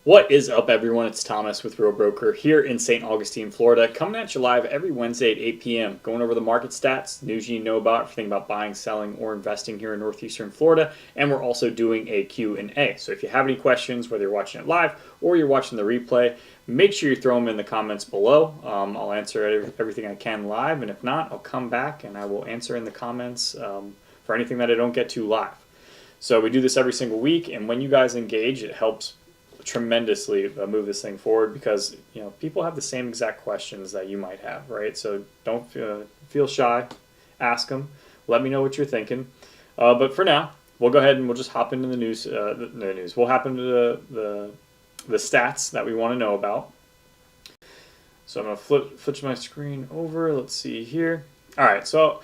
What is up, everyone? It's Thomas with Real Broker here in St. Augustine, Florida, coming at you live every Wednesday at 8 p.m., going over the market stats, news you need to know about, everything about buying, selling, or investing here in Northeastern Florida, and we're also doing a Q&A. So if you have any questions, whether you're watching it live or you're watching the replay, make sure you throw them in the comments below. I'll answer everything I can live, and if not, I'll come back and I will answer in the comments for anything that I don't get to live. So we do this every single week, and when you guys engage, it helps tremendously move this thing forward because people have the same exact questions that you might have, right? So don't feel shy, ask them, let me know what you're thinking. But for now, we'll go ahead and we'll just hop into the news. We'll hop into the stats that we want to know about. So I'm gonna flip my screen over. Let's see here. All right, so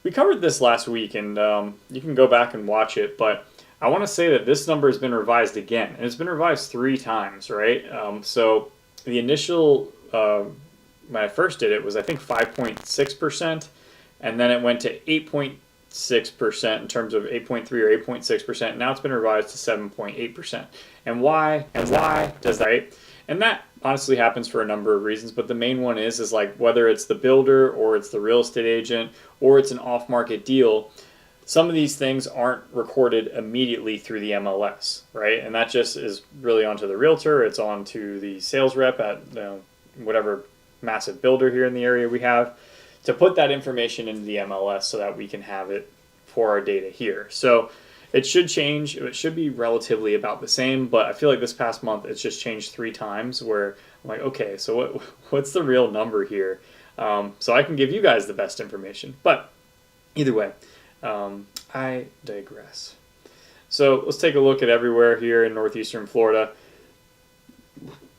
we covered this last week, and you can go back and watch it, but I want to say that this number has been revised again, and it's been revised 3 times, right? So the initial, when I first did it, was I think 5.6%, and then it went to 8.6% in terms of 8.3 or 8.6%. Now it's been revised to 7.8%. And why? And why does that? Right? And that honestly happens for a number of reasons, but the main one is like whether it's the builder or it's the real estate agent or it's an off-market deal. Some of these things aren't recorded immediately through the MLS, right? And that just is really onto the realtor. It's onto the sales rep at whatever massive builder here in the area we have to put that information into the MLS so that we can have it for our data here. So it should change. It should be relatively about the same, but I feel like this past month it's just changed 3 times where I'm like, okay, so what's the real number here? So I can give you guys the best information. But either way, I digress. So let's take a look at everywhere here in Northeastern Florida.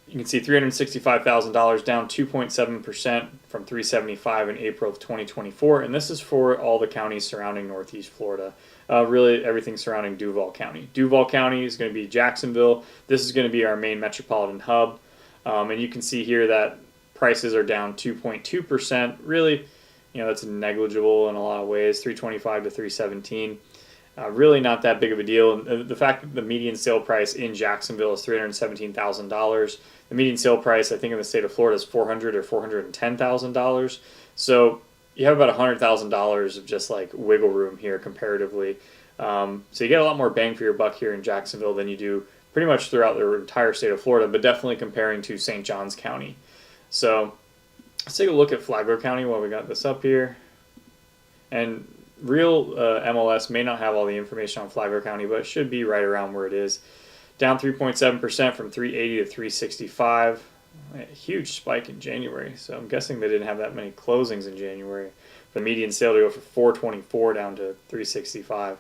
You can see $365,000 down 2.7% from $375 in April of 2024, and this is for all the counties surrounding Northeast Florida. Really everything surrounding Duval County. Duval County is going to be Jacksonville. This is going to be our main metropolitan hub, and you can see here that prices are down 2.2%. Really, that's negligible in a lot of ways, 325 to 317. Really not that big of a deal. And the fact that the median sale price in Jacksonville is $317,000. The median sale price, I think, in the state of Florida is $400,000 or $410,000. So you have about $100,000 of just like wiggle room here comparatively. So you get a lot more bang for your buck here in Jacksonville than you do pretty much throughout the entire state of Florida, but definitely comparing to St. Johns County. So let's take a look at Flagler County while we got this up here. And real MLS may not have all the information on Flagler County, but it should be right around where it is. Down 3.7% from 380 to 365. A huge spike in January, so I'm guessing they didn't have that many closings in January. For the median sale to go from 424 down to 365.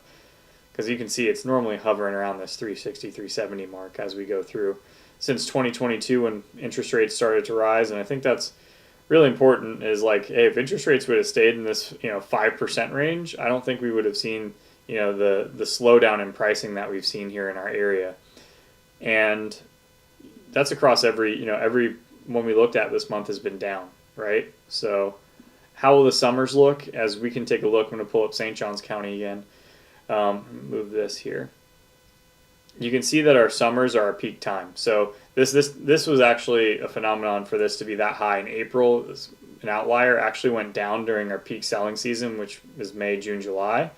Because you can see it's normally hovering around this 360, 370 mark as we go through. Since 2022 when interest rates started to rise, and I think that's really important is like, hey, if interest rates would have stayed in this 5% range, I don't think we would have seen the slowdown in pricing that we've seen here in our area. And that's across every one we looked at this month has been down, right? So how will the summers look? As we can take a look, I'm going to pull up St. Johns County again. Move this here. You can see that our summers are our peak time. So this was actually a phenomenon for this to be that high in April. An outlier actually went down during our peak selling season, which is May, June, July.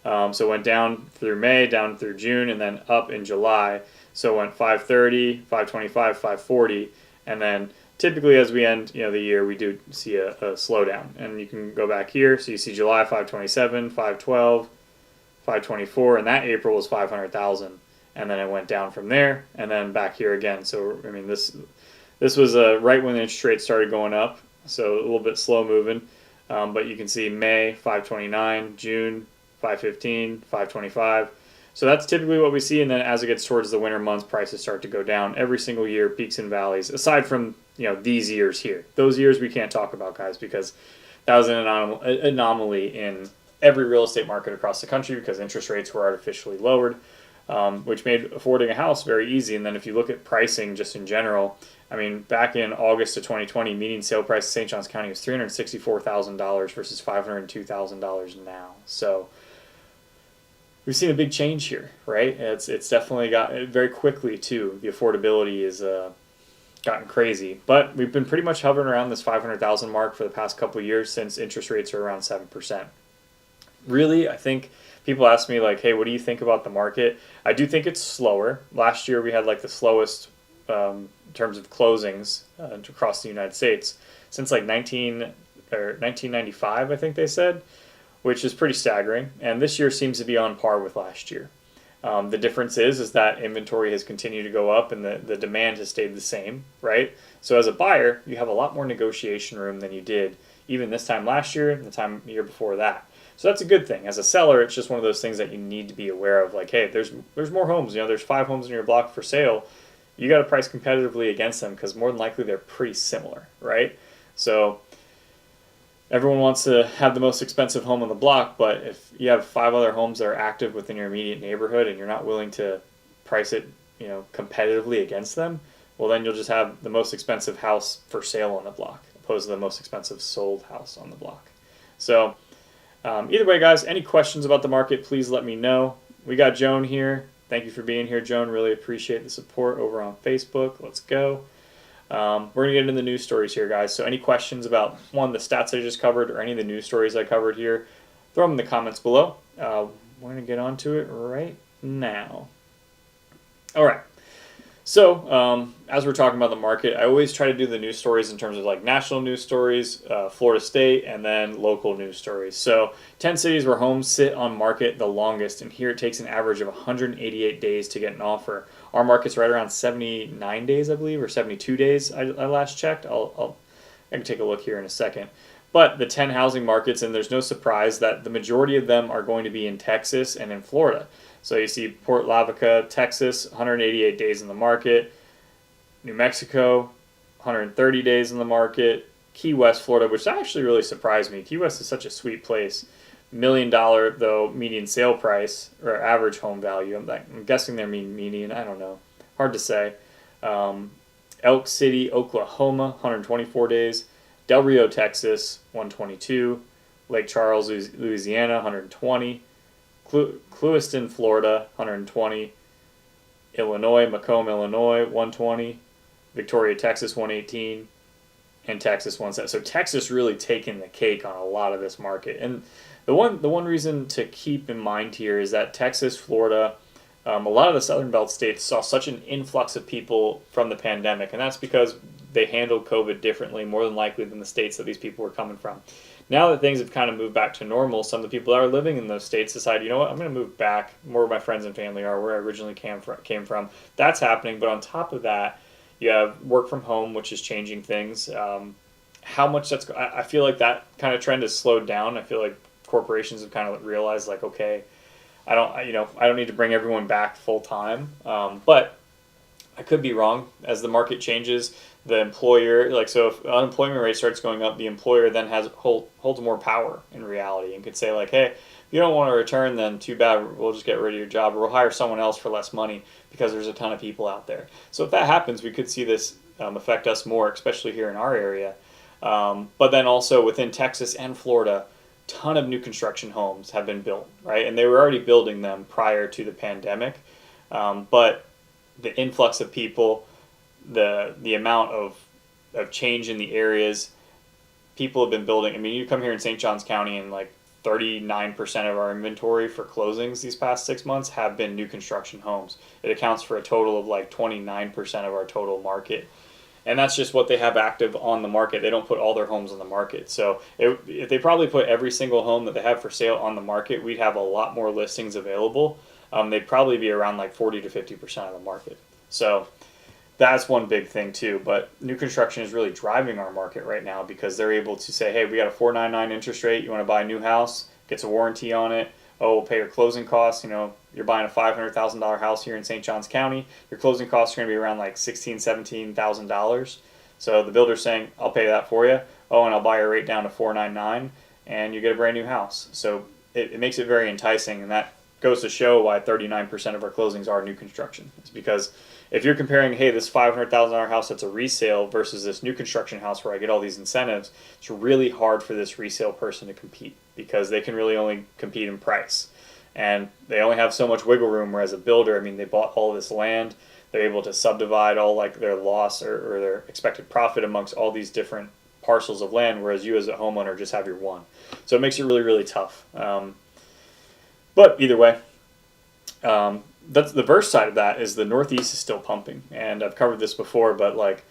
So it went down through May, down through June, and then up in July. So it went 530, 525, 540, and then typically as we end the year, we do see a slowdown. And you can go back here, so you see July 527, 512, 524, and that April was 500,000. And then it went down from there, and then back here again. So I mean, this was right when the interest rates started going up, so a little bit slow moving. But you can see May 529, June 515, 525. So that's typically what we see. And then as it gets towards the winter months, prices start to go down every single year, peaks and valleys. Aside from these years here, those years we can't talk about, guys, because that was an anomaly in every real estate market across the country because interest rates were artificially lowered. Which made affording a house very easy. And then if you look at pricing just in general, I mean, back in August of 2020, median sale price in St. Johns County was $364,000 versus $502,000 now. So we've seen a big change here, right? It's definitely got very quickly too. The affordability is gotten crazy, but we've been pretty much hovering around this 500,000 mark for the past couple of years since interest rates are around 7%. Really, I think people ask me like, "Hey, what do you think about the market?" I do think it's slower. Last year we had like the slowest in terms of closings across the United States since like 1995, I think they said, which is pretty staggering. And this year seems to be on par with last year. The difference is that inventory has continued to go up and the demand has stayed the same, right? So as a buyer, you have a lot more negotiation room than you did even this time last year and the year before that. So that's a good thing. As a seller, it's just one of those things that you need to be aware of. Like, hey, there's more homes. There's 5 homes in your block for sale. You got to price competitively against them because more than likely they're pretty similar, right? So everyone wants to have the most expensive home on the block, but if you have 5 other homes that are active within your immediate neighborhood and you're not willing to price it, competitively against them, well, then you'll just have the most expensive house for sale on the block opposed to the most expensive sold house on the block. So either way, guys, any questions about the market, please let me know. We got Joan here. Thank you for being here, Joan. Really appreciate the support over on Facebook. Let's go. We're going to get into the news stories here, guys. So any questions about, one, the stats I just covered or any of the news stories I covered here, throw them in the comments below. We're going to get onto it right now. All right. So as we're talking about the market, I always try to do the news stories in terms of like national news stories, Florida State, and then local news stories. So 10 cities where homes sit on market the longest, and here it takes an average of 188 days to get an offer. Our market's right around 79 days, I believe, or 72 days I last checked. I can take a look here in a second. But the 10 housing markets, and there's no surprise that the majority of them are going to be in Texas and in Florida. So you see Port Lavaca, Texas, 188 days in the market. New Mexico, 130 days in the market. Key West, Florida, which actually really surprised me. Key West is such a sweet place. $1 million, though, median sale price, or average home value. I'm guessing they're median. I don't know. Hard to say. Elk City, Oklahoma, 124 days. Del Rio, Texas, 122. Lake Charles, Louisiana, 120. Clewiston, Florida, 120. Illinois, Macomb, Illinois, 120. Victoria, Texas, 118. And Texas, 170. So Texas really taking the cake on a lot of this market. And the one reason to keep in mind here is that Texas, Florida, a lot of the Southern Belt states saw such an influx of people from the pandemic, and that's because they handled COVID differently, more than likely, than the states that these people were coming from. Now that things have kind of moved back to normal, some of the people that are living in those states decide, you know what, I'm going to move back. More of my friends and family are where I originally came from. That's happening, but on top of that, you have work from home, which is changing things. How much I feel like that kind of trend has slowed down. I feel like corporations have kind of realized, like, okay, I don't need to bring everyone back full time. But I could be wrong. As the market changes, the employer, so if unemployment rate starts going up, the employer then holds more power in reality and could say, like, hey, if you don't want to return, then too bad, we'll just get rid of your job, or we'll hire someone else for less money because there's a ton of people out there. So if that happens, we could see this affect us more, especially here in our area. But then also within Texas and Florida, ton of new construction homes have been built, right? And they were already building them prior to the pandemic. But the influx of people, the amount of change in the areas, people have been building. I mean, you come here in St. Johns County and like 39% of our inventory for closings these past 6 months have been new construction homes. It accounts for a total of like 29% of our total market. And that's just what they have active on the market. They don't put all their homes on the market. So if they probably put every single home that they have for sale on the market, we'd have a lot more listings available. They'd probably be around like 40 to 50% of the market. So that's one big thing too. But new construction is really driving our market right now because they're able to say, hey, we got a 4.99 interest rate. You want to buy a new house? Gets a warranty on it. Oh, we'll pay your closing costs. You're buying a $500,000 house here in St. Johns County. Your closing costs are going to be around like $16,000, $17,000. So the builder's saying, I'll pay that for you. Oh, and I'll buy your rate down to 4.99, and you get a brand new house. So it makes it very enticing, and that goes to show why 39% of our closings are new construction. It's because if you're comparing, hey, this $500,000 house that's a resale versus this new construction house where I get all these incentives, it's really hard for this resale person to compete because they can really only compete in price. and they only have so much wiggle room. Whereas a builder, I mean, they bought all this land, they're able to subdivide all like their loss or their expected profit amongst all these different parcels of land, whereas you as a homeowner just have your one. So it makes it really, really tough. But either way, that's the verse side of that is the Northeast is still pumping, and I've covered this before, but like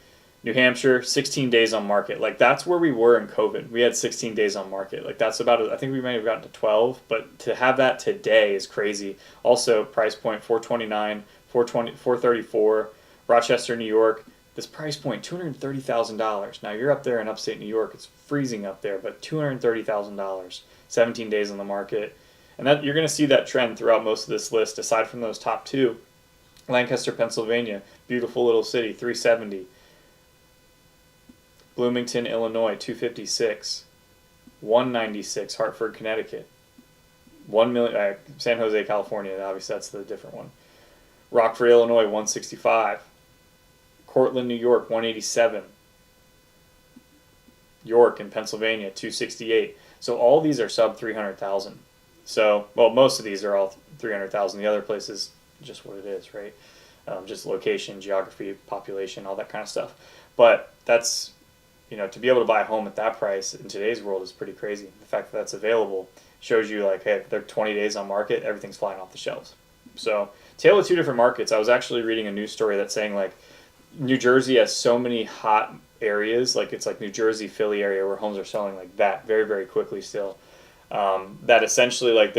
New Hampshire, 16 days on market. Like that's where we were in COVID. We had 16 days on market. Like that's about, I think we may have gotten to 12, but to have that today is crazy. Also, price point 429, 420, 434. Rochester, New York. This price point, $230,000. Now you're up there in upstate New York. It's freezing up there, but $230,000, 17 days on the market. And that you're going to see that trend throughout most of this list, aside from those top two. Lancaster, Pennsylvania, beautiful little city, 370. Bloomington, Illinois, 256. 196, Hartford, Connecticut. 1 million, San Jose, California, obviously that's the different one. Rockford, Illinois, 165. Cortland, New York, 187. York in Pennsylvania, 268. So all these are sub 300,000. So, well, most of these are all 300,000. The other places, just what it is, right? Just location, geography, population, all that kind of stuff. But that's, to be able to buy a home at that price in today's world is pretty crazy. The fact that that's available shows you like, hey, they're 20 days on market, everything's flying off the shelves. So, tale of two different markets. I was actually reading a news story that's saying like New Jersey has so many hot areas, like it's like New Jersey, Philly area where homes are selling like that very, very quickly still. That essentially like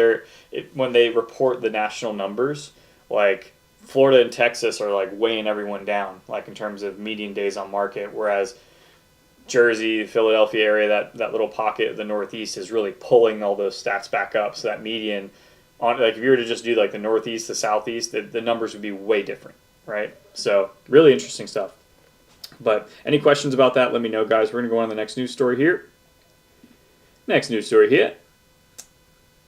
when they report the national numbers, like Florida and Texas are like weighing everyone down, like in terms of median days on market, whereas Jersey, Philadelphia area, that little pocket of the Northeast is really pulling all those stats back up. So that median, on like if you were to just do like the Northeast, the Southeast, the numbers would be way different, right? So really interesting stuff. But any questions about that, let me know, guys. We're going to go on to the next news story here. Next news story here.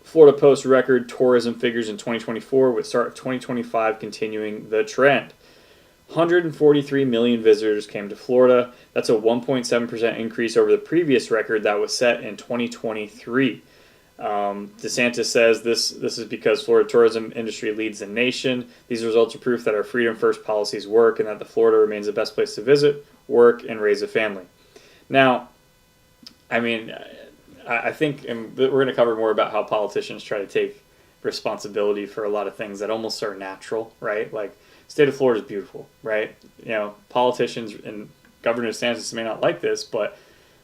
Florida posts record tourism figures in 2024 with start of 2025 continuing the trend. 143 million visitors came to Florida. That's a 1.7% increase over the previous record that was set in 2023. DeSantis says this is because Florida tourism industry leads the nation. These results are proof that our freedom first policies work and that the Florida remains the best place to visit, work, and raise a family. Now, I mean, I think, and we're going to cover more about how politicians try to take responsibility for a lot of things that almost are natural, right? Like, state of Florida is beautiful, right? Politicians and Governor DeSantis may not like this, but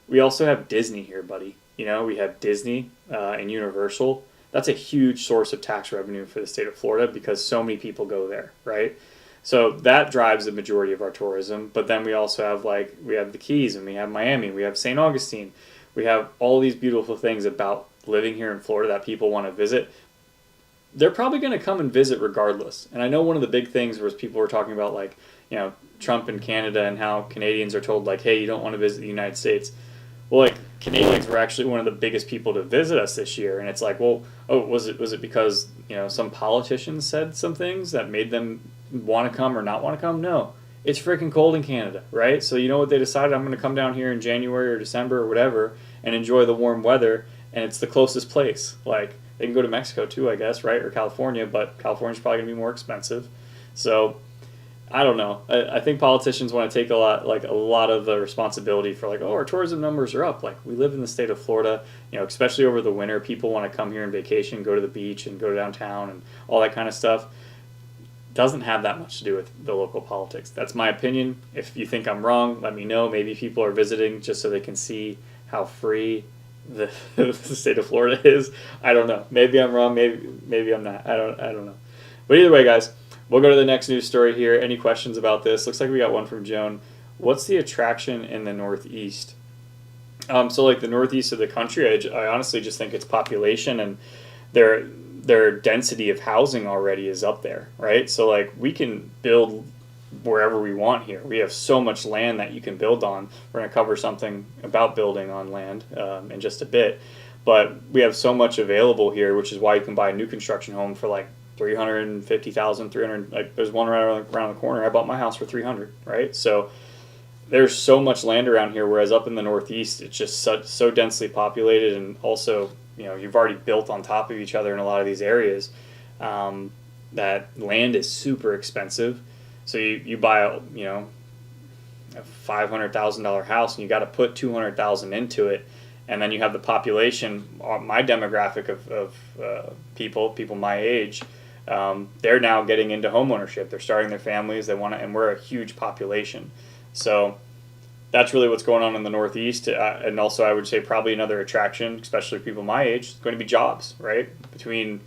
we also have Disney here, buddy. We have Disney and Universal. That's a huge source of tax revenue for the state of Florida because so many people go there, right? So that drives the majority of our tourism. But then we also have we have the Keys and we have Miami, we have St. Augustine. We have all these beautiful things about living here in Florida that people want to visit. They're probably going to come and visit regardless. And I know one of the big things was people were talking about Trump and Canada and how Canadians are told hey, you don't want to visit the United States. Well, Canadians were actually one of the biggest people to visit us this year, and it's was it because some politicians said some things that made them want to come or not want to come? No, it's freaking cold in Canada, right? So you know what they decided? I'm going to come down here in January or December or whatever and enjoy the warm weather, and it's the closest place. They can go to Mexico too, I guess, right, or California, but California's probably going to be more expensive. So I don't know. I think politicians want to take a lot of the responsibility for our tourism numbers are up. We live in the state of Florida, especially over the winter. People want to come here and vacation, go to the beach and go downtown and all that kind of stuff. Doesn't have that much to do with the local politics. That's my opinion. If you think I'm wrong, let me know. Maybe people are visiting just so they can see how free the state of Florida is. I don't know. Maybe I'm wrong. Maybe I'm not. I don't know. But either way, guys. We'll go to the next news story here. Any questions about this? Looks like we got one from Joan. What's the attraction in the Northeast? So the Northeast of the country, I honestly just think it's population and their density of housing already is up there, right? So we can build wherever we want here. We have so much land that you can build on. We're going to cover something about building on land in just a bit. But we have so much available here, which is why you can buy a new construction home for $350,000, $300,000. There's one right around the corner. I bought my house for $300,000, right? So there's so much land around here, whereas up in the Northeast, it's just so densely populated, and also you've already built on top of each other in a lot of these areas. That land is super expensive. So you buy a $500,000 house and you got to put 200,000 into it, and then you have the population. My demographic of people my age, they're now getting into home ownership. They're starting their families. They want to, and we're a huge population. So that's really what's going on in the Northeast. And also, I would say probably another attraction, especially people my age, is going to be jobs. Right, between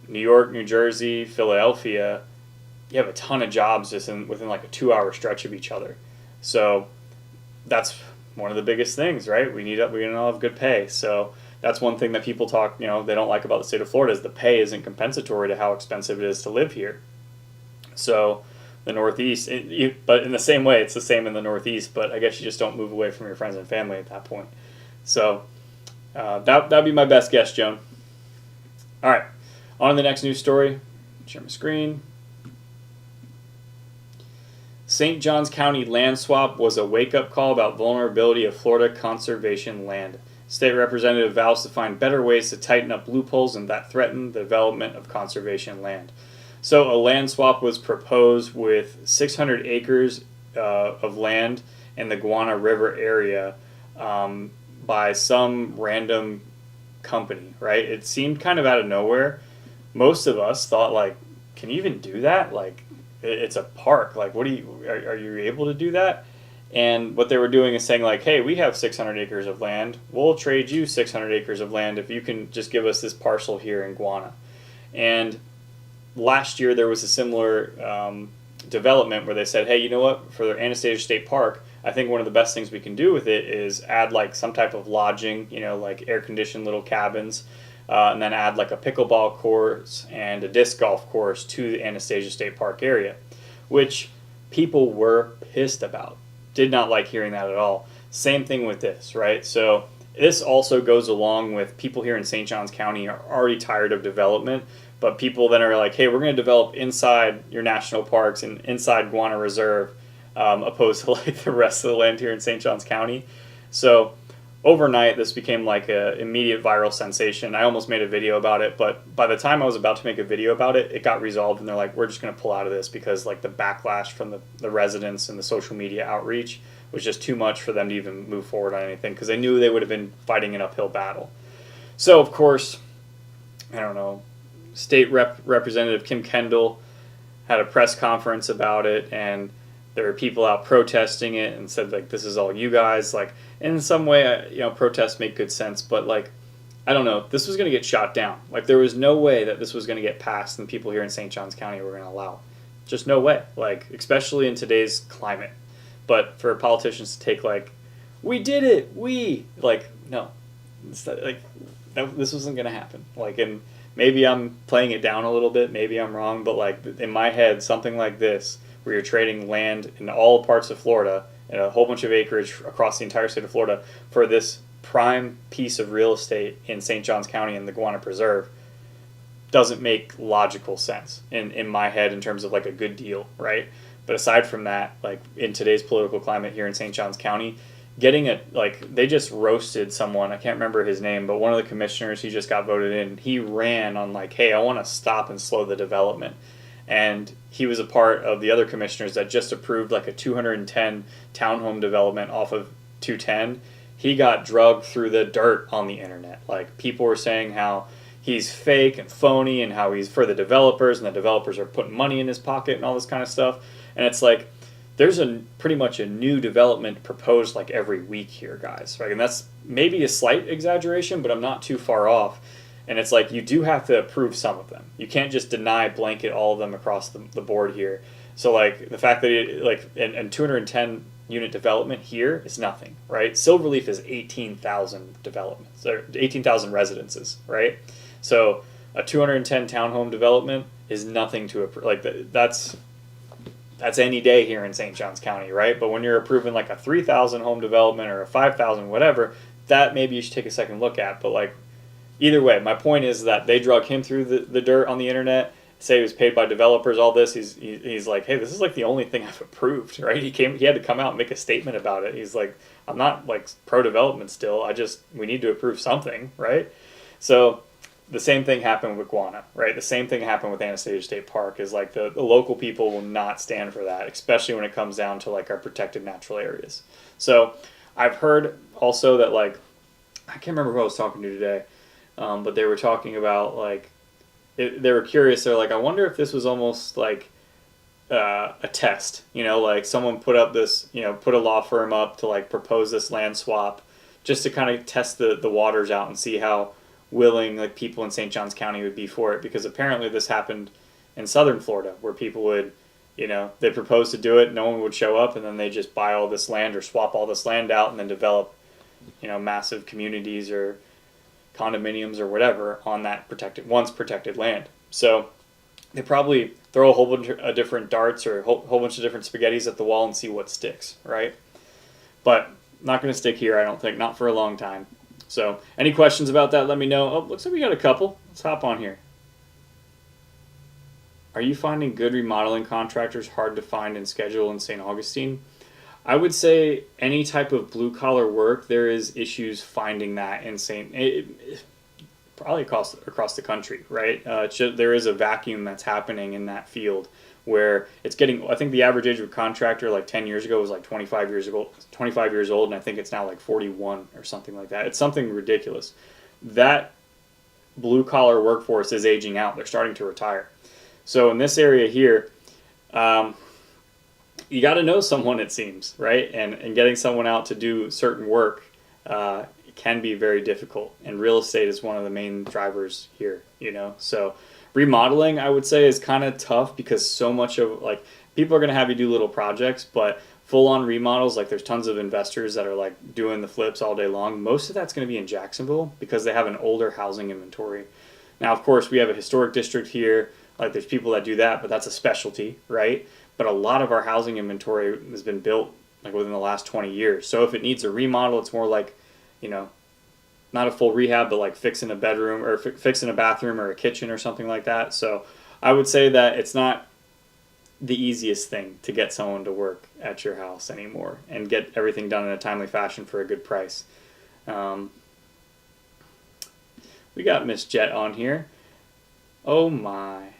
New York, New Jersey, Philadelphia, you have a ton of jobs just within like a 2-hour stretch of each other. So that's one of the biggest things, right? We all have good pay. So that's one thing that people talk, they don't like about the state of Florida, is the pay isn't compensatory to how expensive it is to live here. So the Northeast, but in the same way, it's the same in the Northeast, but I guess you just don't move away from your friends and family at that point. So that'd be my best guess, Joan. All right, on to the next news story. Share my screen. St. Johns County land swap was a wake-up call about vulnerability of Florida conservation land. State Representative vows to find better ways to tighten up loopholes and that threaten the development of conservation land. So a land swap was proposed with 600 acres of land in the Guana River area by some random company, right? It seemed kind of out of nowhere. Most of us thought, like, can you even do that? Like, it's a park. Like, are you able to do that? And what they were doing is saying, like, hey, we have 600 acres of land. We'll trade you 600 acres of land if you can just give us this parcel here in Guana. And last year there was a similar development where they said, hey, you know what? For the Anastasia State Park, I think one of the best things we can do with it is add like some type of lodging, like air-conditioned little cabins, and then add like a pickleball course and a disc golf course to the Anastasia State Park area, which people were pissed about. Did not like hearing that at all. Same thing with this, right? So this also goes along with people here in St. Johns County are already tired of development, but people then are like, hey, we're going to develop inside your national parks and inside Guana Reserve, opposed to like the rest of the land here in St. Johns County. So overnight, this became like an immediate viral sensation. I almost made a video about it, but by the time I was about to make a video about it, it got resolved, and they're like, we're just going to pull out of this because like the backlash from the residents and the social media outreach was just too much for them to even move forward on anything, because they knew they would have been fighting an uphill battle. So, of course, I don't know, State Representative Kim Kendall had a press conference about it, and there were people out protesting it and said, like, this is all you guys. Like, in some way, protests make good sense, but, like, I don't know. This was going to get shot down. Like, there was no way that this was going to get passed and people here in St. Johns County were going to allow it. Just no way. Like, especially in today's climate. But for politicians to take, like, we did it, like, no. It's like, this wasn't going to happen. Like, and maybe I'm playing it down a little bit. Maybe I'm wrong. But, like, in my head, something like this, where you're trading land in all parts of Florida and a whole bunch of acreage across the entire state of Florida for this prime piece of real estate in St. Johns County in the Guana Preserve, doesn't make logical sense in my head in terms of like a good deal, right? But aside from that, like in today's political climate here in St. Johns County, they just roasted someone, I can't remember his name, but one of the commissioners, he just got voted in, he ran on like, hey, I want to stop and slow the development. And he was a part of the other commissioners that just approved like a 210 townhome development off of 210. He got drugged through the dirt on the internet. Like, people were saying how he's fake and phony and how he's for the developers, and the developers are putting money in his pocket and all this kind of stuff. And it's like, there's pretty much a new development proposed like every week here, guys. Right? And that's maybe a slight exaggeration, but I'm not too far off. And it's like, you do have to approve some of them. You can't just deny blanket all of them across the board here. So like the fact that and 210 unit development here is nothing, right? Silverleaf is 18,000 developments, or 18,000 residences, right? So a 210 townhome development is nothing to approve. Like that's any day here in St. Johns County, right? But when you're approving like a 3,000 home development or a 5,000 whatever, that maybe you should take a second look at. But like, either way, my point is that they drug him through the dirt on the internet, say he was paid by developers, all this. He's like, hey, this is like the only thing I've approved, right? He had to come out and make a statement about it. He's like, I'm not like pro-development still. We need to approve something, right? So the same thing happened with Guana, right? The same thing happened with Anastasia State Park. Is like the local people will not stand for that, especially when it comes down to like our protected natural areas. So I've heard also that like I can't remember who I was talking to today, but they were talking about like they were curious. They're like, I wonder if this was almost like a test, like someone put up this, put a law firm up to like propose this land swap just to kind of test the waters out and see how willing like people in St. Johns County would be for it, because apparently this happened in southern Florida where people would, they proposed to do it, no one would show up, and then they just buy all this land or swap all this land out and then develop, massive communities or condominiums or whatever on that once protected land. So they probably throw a whole bunch of different darts or a whole bunch of different spaghettis at the wall and see what sticks, right? But not going to stick here, I don't think, not for a long time. So any questions about that, let me know. Oh, looks like we got a couple. Let's hop on here. Are you finding good remodeling contractors hard to find and schedule in St. Augustine? I would say any type of blue-collar work, there is issues finding that in probably across the country, right? There is a vacuum that's happening in that field where it's getting. I think the average age of a contractor like 10 years ago was like 25 years old, and I think it's now like 41 or something like that. It's something ridiculous. That blue collar workforce is aging out. They're starting to retire. So in this area here, you got to know someone, it seems, right? And getting someone out to do certain work can be very difficult, and real estate is one of the main drivers here, so remodeling, I would say, is kind of tough because so much of like people are going to have you do little projects, but full-on remodels, like there's tons of investors that are like doing the flips all day long. Most of that's going to be in Jacksonville because they have an older housing inventory. Now, of course, we have a historic district here, like there's people that do that, but that's a specialty, right? But a lot of our housing inventory has been built like within the last 20 years. So if it needs a remodel, it's more like, not a full rehab, but like fixing a bedroom or fixing a bathroom or a kitchen or something like that. So I would say that it's not the easiest thing to get someone to work at your house anymore and get everything done in a timely fashion for a good price. We got Miss Jet on here. Oh my.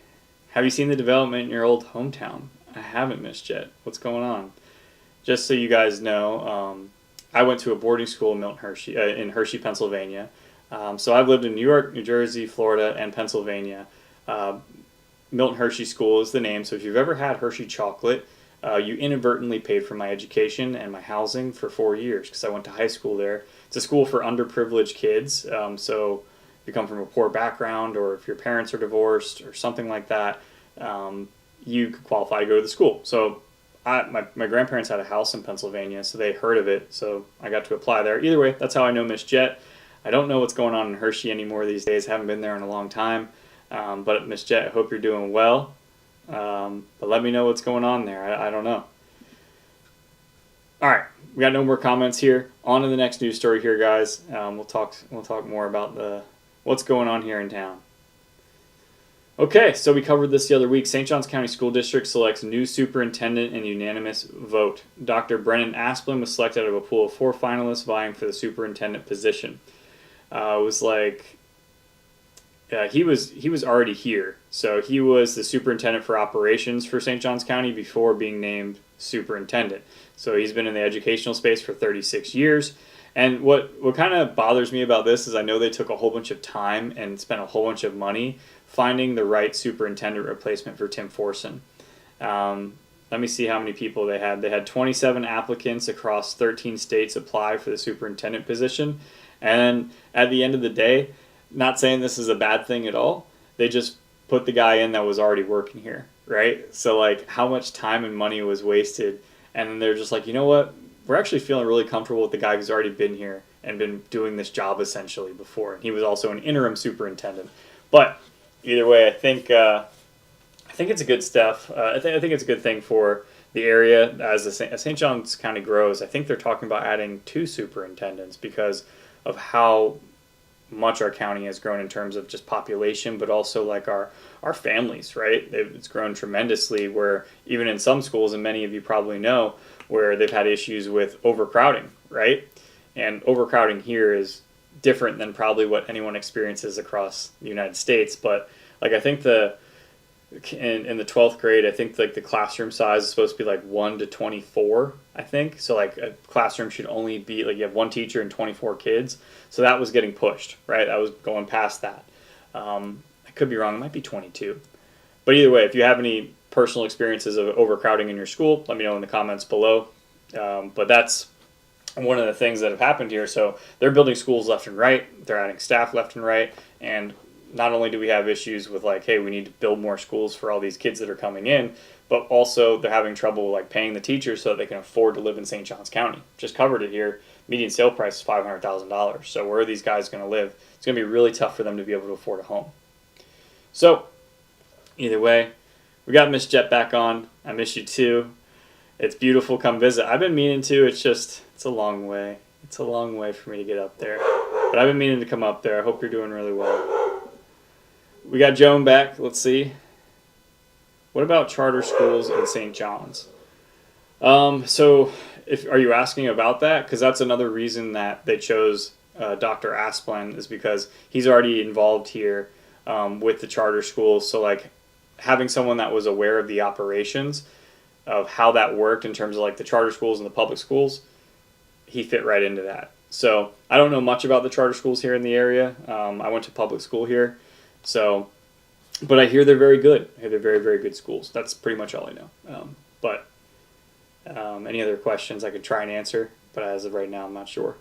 Have you seen the development in your old hometown? I haven't, Miss Jet. What's going on? Just so you guys know, I went to a boarding school in in Hershey, Pennsylvania. So I've lived in New York, New Jersey, Florida, and Pennsylvania. Milton Hershey School is the name. So if you've ever had Hershey chocolate, you inadvertently paid for my education and my housing for 4 years because I went to high school there. It's a school for underprivileged kids. So if you come from a poor background or if your parents are divorced or something like that, you could qualify to go to the school. So my grandparents had a house in Pennsylvania, so they heard of it, so I got to apply there. Either way, that's how I know Miss Jet. I don't know what's going on in Hershey anymore these days. Haven't been there in a long time. But Miss Jet, I hope you're doing well. But let me know what's going on there. I don't know. All right, we got no more comments here. On to the next news story here, guys. We'll talk more about what's going on here in town. Okay, so we covered this the other week. St. Johns County School District selects new superintendent in unanimous vote. Dr. Brennan Asplin was selected out of a pool of 4 finalists vying for the superintendent position. It was like he was already here, so he was the superintendent for operations for St. Johns County before being named superintendent. So he's been in the educational space for 36 years. And what kind of bothers me about this is I know they took a whole bunch of time and spent a whole bunch of money finding the right superintendent replacement for Tim Forson. Let me see how many people they had. They had 27 applicants across 13 states apply for the superintendent position. And at the end of the day, not saying this is a bad thing at all, they just put the guy in that was already working here, right? So like how much time and money was wasted. And then they're just like, you know what? We're actually feeling really comfortable with the guy who's already been here and been doing this job essentially before. And he was also an interim superintendent. But either way, I think it's a good stuff. I think it's a good thing for the area as St. Johns County grows. I think they're talking about adding 2 superintendents because of how much our county has grown in terms of just population, but also like our families, right? It's grown tremendously where even in some schools, and many of you probably know, where they've had issues with overcrowding, right? And overcrowding here is different than probably what anyone experiences across the United States. But like I think in the 12th grade, I think like the classroom size is supposed to be like 1 to 24, I think. So like a classroom should only be like you have one teacher and 24 kids. So that was getting pushed, right? I was going past that. I could be wrong. It might be 22. But either way, if you have any personal experiences of overcrowding in your school, let me know in the comments below. But that's one of the things that have happened here. So they're building schools left and right. They're adding staff left and right. And not only do we have issues with like, hey, we need to build more schools for all these kids that are coming in, but also they're having trouble like paying the teachers so that they can afford to live in St. Johns County. Just covered it here. Median sale price is $500,000. So where are these guys going to live? It's going to be really tough for them to be able to afford a home. So either way, we got Miss Jet back on. I miss you too. It's beautiful. Come visit. I've been meaning to. It's a long way. It's a long way for me to get up there. But I've been meaning to come up there. I hope you're doing really well. We got Joan back. Let's see. What about charter schools in St. John's? So are you asking about that? Because that's another reason that they chose Dr. Asplin, is because he's already involved here with the charter schools. So like having someone that was aware of the operations of how that worked in terms of like the charter schools and the public schools, he fit right into that. So I don't know much about the charter schools here in the area. I went to public school here. So, but I hear they're very good. I hear they're very, very good schools. That's pretty much all I know. But any other questions I could try and answer, but as of right now, I'm not sure.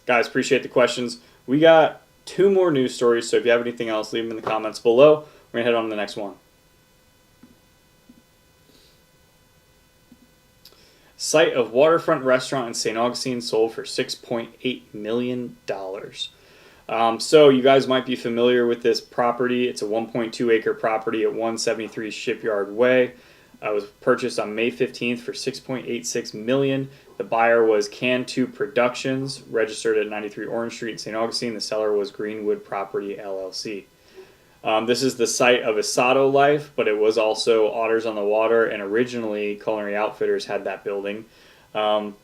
Guys, appreciate the questions. We got 2 more news stories, so if you have anything else, leave them in the comments below. We're going to head on to the next one. Site of waterfront restaurant in St. Augustine sold for $6.8 million. So you guys might be familiar with this property. It's a 1.2 acre property at 173 Shipyard Way. It was purchased on May 15th for $6.86 million. The buyer was Can 2 Productions, registered at 93 Orange Street in St. Augustine. The seller was Greenwood Property LLC. This is the site of Asado Life, but it was also Otters on the Water, and originally Culinary Outfitters had that building. And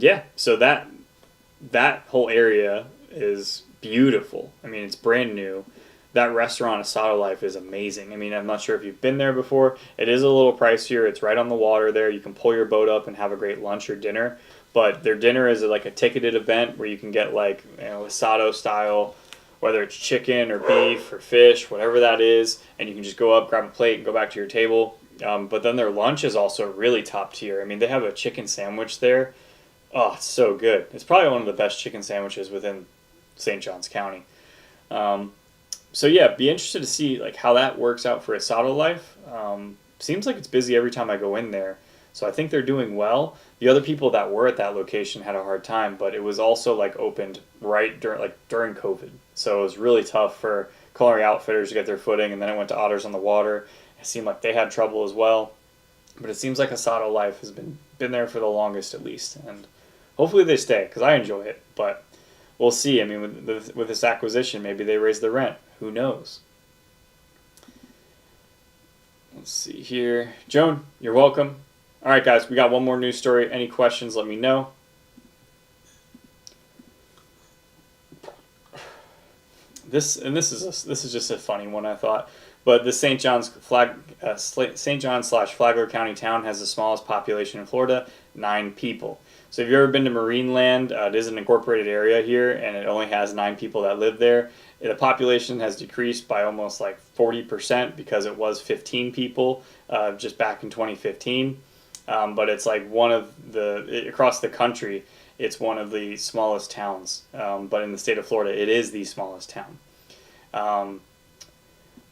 yeah, so that whole area is beautiful. I mean, it's brand new. That restaurant, Asado Life, is amazing. I mean, I'm not sure if you've been there before. It is a little pricier. It's right on the water there. You can pull your boat up and have a great lunch or dinner. But their dinner is like a ticketed event where you can get like, Asado style, whether it's chicken or beef or fish, whatever that is, and you can just go up, grab a plate, and go back to your table. But then their lunch is also really top tier. I mean, they have a chicken sandwich there. Oh, it's so good. It's probably one of the best chicken sandwiches within St. Johns County. So yeah, be interested to see like how that works out for Asado Life. Seems like it's busy every time I go in there. So I think they're doing well. The other people that were at that location had a hard time, but it was also like opened right during COVID. So it was really tough for Culinary Outfitters to get their footing, and then it went to Otters on the Water. It seemed like they had trouble as well. But it seems like Asado Life has been there for the longest at least, and hopefully they stay because I enjoy it. But we'll see. I mean, with this acquisition, maybe they raise the rent. Who knows? Let's see here. Joan, you're welcome. All right, guys, we got one more news story. Any questions, let me know. This is just a funny one, I thought. But the St. John's / Flagler County town has the smallest population in Florida, 9 people. So if you've ever been to Marineland, it is an incorporated area here, and it only has 9 people that live there. The population has decreased by almost like 40% because it was 15 people just back in 2015. But it's like across the country, it's one of the smallest towns. But in the state of Florida, it is the smallest town.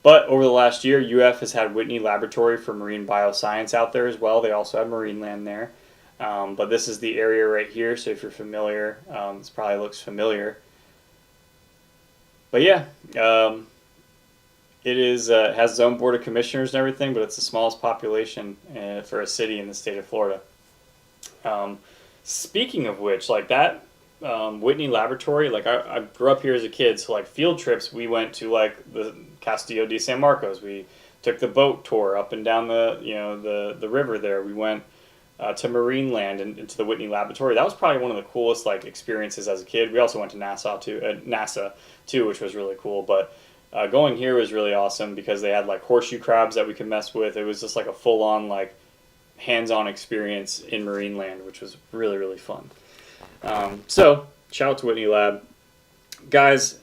But over the last year, UF has had Whitney Laboratory for Marine Bioscience out there as well. They also have Marineland there. But this is the area right here, so if you're familiar, this probably looks familiar. But yeah, it is has its own board of commissioners and everything, but it's the smallest population for a city in the state of Florida. Speaking of which, like that Whitney Laboratory, like I grew up here as a kid, so like field trips, we went to like the Castillo de San Marcos. We took the boat tour up and down the river there. We went to Marineland and to the Whitney Laboratory. That was probably one of the coolest like experiences as a kid. We also went to NASA too, which was really cool. But going here was really awesome because they had like horseshoe crabs that we could mess with. It was just like a full on like hands-on experience in Marineland, which was really, really fun. So shout out to Whitney Lab. Guys,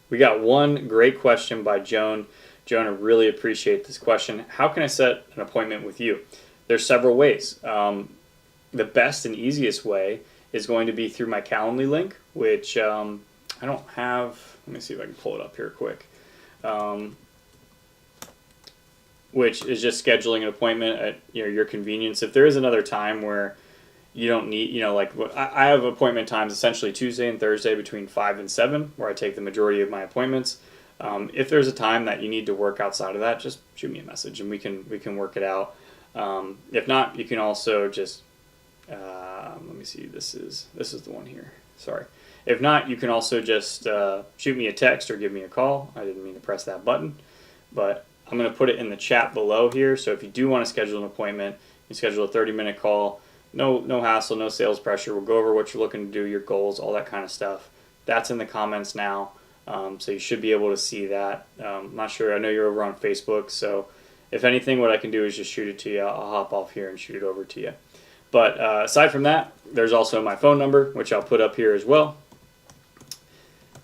we got one great question by Joan. Joan, I really appreciate this question. How can I set an appointment with you? There's several ways. The best and easiest way is going to be through my Calendly link, which I don't have. Let me see if I can pull it up here quick. Which is just scheduling an appointment at your convenience. If there is another time where you don't need, like I have appointment times essentially Tuesday and Thursday between 5 and 7, where I take the majority of my appointments. If there's a time that you need to work outside of that, just shoot me a message and we can work it out. If not, you can also just let me see. This is the one here. Sorry. If not, you can also just shoot me a text or give me a call. I didn't mean to press that button, but I'm going to put it in the chat below here. So if you do want to schedule an appointment, you schedule a 30-minute call. No hassle, no sales pressure. We'll go over what you're looking to do, your goals, all that kind of stuff. That's in the comments now, so you should be able to see that. I'm not sure. I know you're over on Facebook, so if anything, what I can do is just shoot it to you. I'll hop off here and shoot it over to you. But aside from that, there's also my phone number, which I'll put up here as well.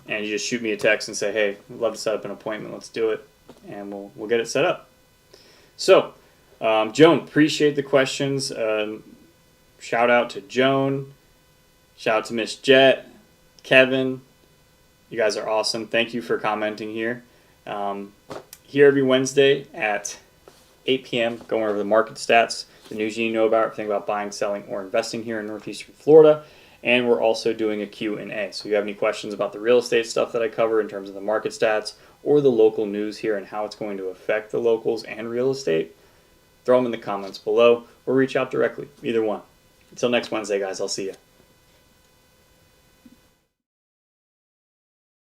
And you just shoot me a text and say, hey, I'd love to set up an appointment. Let's do it. And we'll get it set up. So, Joan, appreciate the questions. Shout out to Joan. Shout out to Miss Jet, Kevin. You guys are awesome. Thank you for commenting here. Here every Wednesday at 8 p.m. going over the market stats, the news you need to know about, everything about buying, selling, or investing here in Northeastern Florida. And we're also doing a Q&A. So if you have any questions about the real estate stuff that I cover in terms of the market stats or the local news here and how it's going to affect the locals and real estate, throw them in the comments below or reach out directly. Either one. Until next Wednesday, guys, I'll see you.